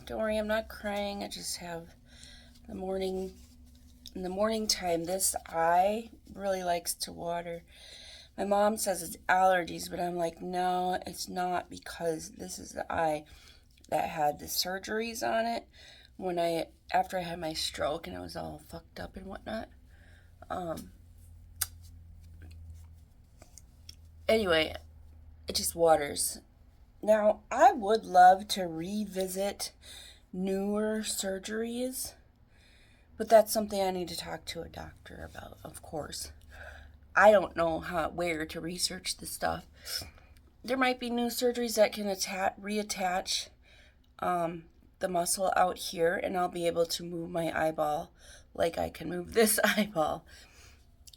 Don't worry, I'm not crying. I just have the morning. In the morning time, this eye really likes to water. My mom says it's allergies, but I'm like, no, it's not, because this is the eye that had the surgeries on it after I had my stroke and I was all fucked up and whatnot. Anyway, it just waters. Now, I would love to revisit newer surgeries, but that's something I need to talk to a doctor about, of course. I don't know where to research this stuff. There might be new surgeries that can reattach the muscle out here, and I'll be able to move my eyeball like I can move this eyeball.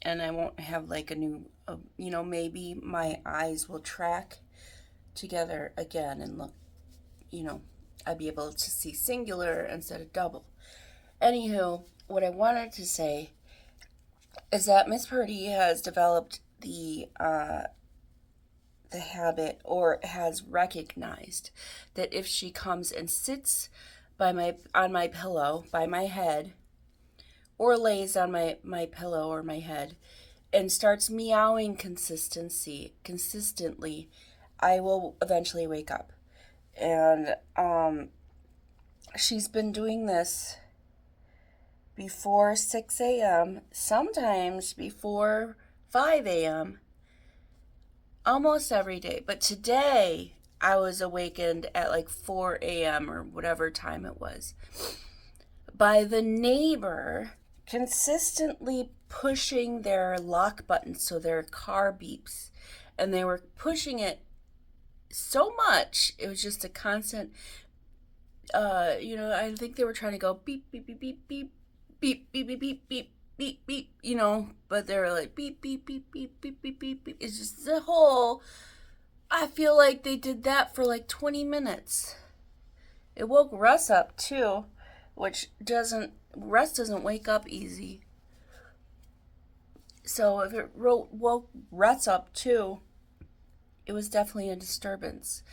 And I won't have like a new, maybe my eyes will track together again and look, I'd be able to see singular instead of double. Anywho, what I wanted to say is that Miss Purdy has developed the habit, or has recognized that if she comes and sits on my pillow by my head, or lays on my pillow or my head and starts meowing consistently, I will eventually wake up. And she's been doing this before 6 a.m., sometimes before 5 a.m., almost every day. But today, I was awakened at like 4 a.m. or whatever time it was by the neighbor consistently pushing their lock button so their car beeps. And they were pushing it so much, it was just a constant, I think they were trying to go beep, beep, beep, beep, beep, beep, beep, beep, beep, beep, beep, beep, but they were like beep, beep, beep, beep, beep, beep, beep, beep. It's just the whole, I feel like they did that for like 20 minutes. It woke Russ up too, Russ doesn't wake up easy. So if it woke Russ up too, it was definitely a disturbance.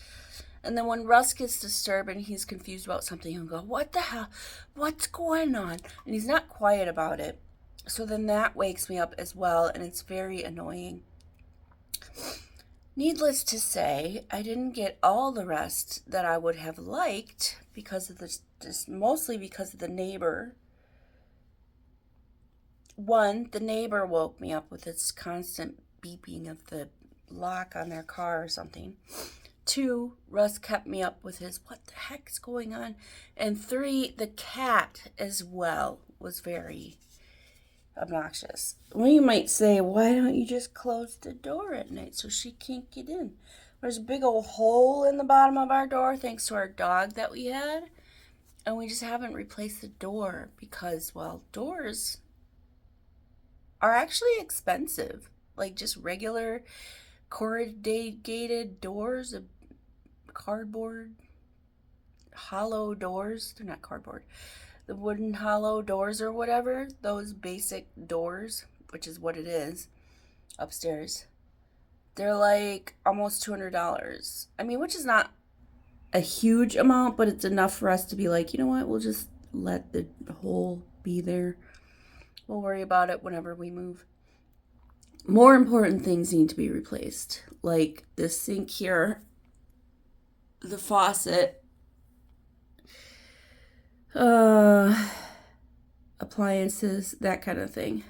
And then when Russ gets disturbed and he's confused about something, he'll go, what the hell? What's going on? And he's not quiet about it. So then that wakes me up as well, and it's very annoying. Needless to say, I didn't get all the rest that I would have liked because of mostly because of the neighbor. One, the neighbor woke me up with its constant beeping of the lock on their car or something. 2, Russ kept me up with his, what the heck's going on? And 3, the cat as well was very obnoxious. Well, you might say, why don't you just close the door at night so she can't get in? There's a big old hole in the bottom of our door thanks to our dog that we had. And we just haven't replaced the door because, well, doors are actually expensive. Like just regular corrugated doors, cardboard, hollow doors. They're not cardboard. The wooden hollow doors or whatever. Those basic doors, which is what it is, upstairs. They're like almost $200. I mean, which is not a huge amount, but it's enough for us to be like, you know what, we'll just let the hole be there. We'll worry about it whenever we move. More important things need to be replaced, like the sink here, the faucet, appliances, that kind of thing.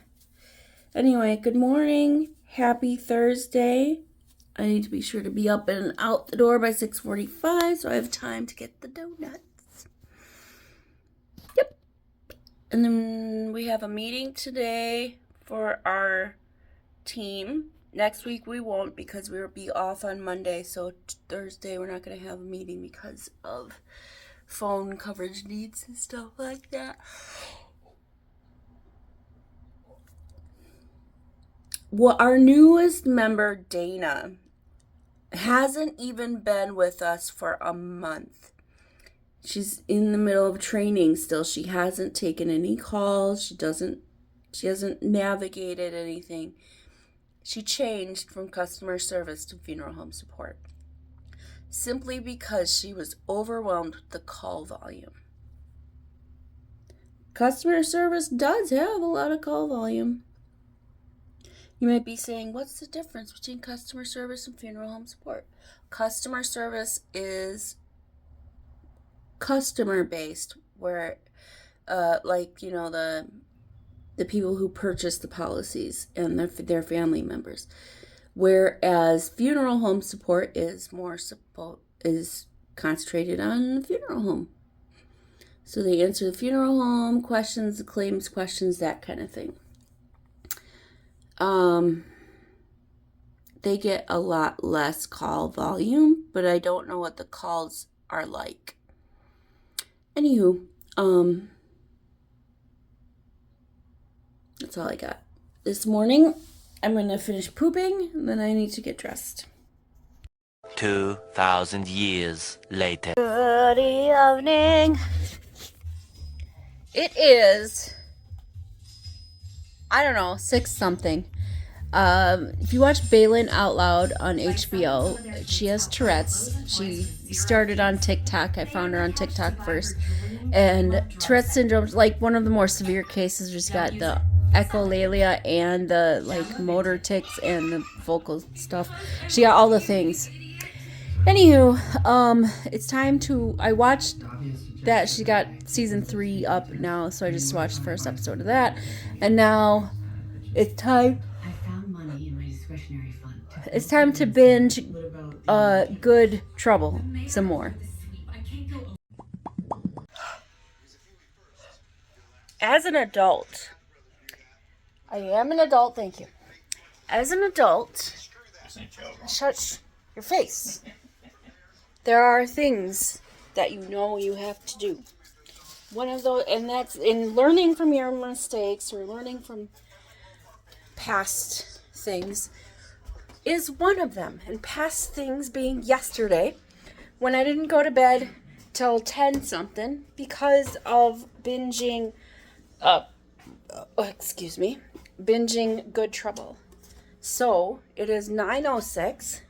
Anyway, good morning. Happy Thursday. I need to be sure to be up and out the door by 6:45 so I have time to get the donuts. Yep. And then we have a meeting today for our team. Next week we won't because we will be off on Monday, so Thursday we're not going to have a meeting because of phone coverage needs and stuff like that. Well, our newest member, Dana, hasn't even been with us for a month. She's in the middle of training still. She hasn't taken any calls. She hasn't navigated anything. She changed from customer service to funeral home support. simply because she was overwhelmed with the call volume. Customer service does have a lot of call volume. You might be saying, what's the difference between customer service and funeral home support? Customer service is customer based, where the people who purchase the policies and their family members, whereas funeral home support is is concentrated on the funeral home. So they answer the funeral home questions, the claims questions, that kind of thing. They get a lot less call volume, but I don't know what the calls are like. Anywho, that's all I got. This morning, I'm going to finish pooping, and then I need to get dressed. 2,000 years later. Good evening. It is, I don't know, 6 something. If you watch Balin Out Loud on HBO, she has Tourette's. She started on TikTok. I found her on TikTok first. And Tourette's syndrome, like one of the more severe cases, she's got the echolalia and the motor tics and the vocal stuff. She got all the things. Anywho, it's time to, I watched that. She got season 3 up now, so I just watched the first episode of that. And now it's time. It's time to binge Good Trouble some more. As an adult, I am an adult, thank you. As an adult, shut your face. There are things that you know you have to do. One of those, and that's in learning from your mistakes or learning from past things, is one of them. And past things being yesterday, when I didn't go to bed till 10 something because of binging Good Trouble. So it is 9:06.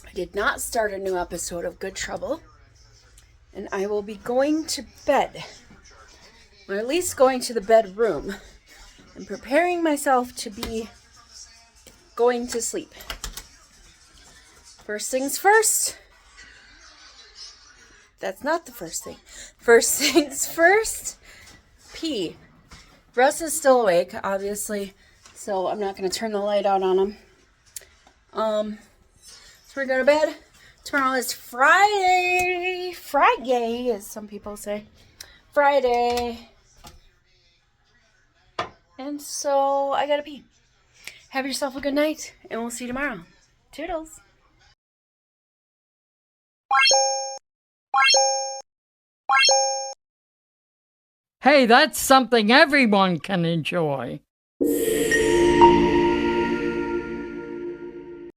I did not start a new episode of Good Trouble, and I will be going to bed, or at least going to the bedroom and preparing myself to be going to sleep. First things first. That's not the first thing. First things first, pee. Russ is still awake, obviously, so I'm not going to turn the light out on him. So we're going to bed. Tomorrow is Friday. Friday, as some people say. Friday. And so I got to pee. Have yourself a good night, and we'll see you tomorrow. Toodles. Hey, that's something everyone can enjoy.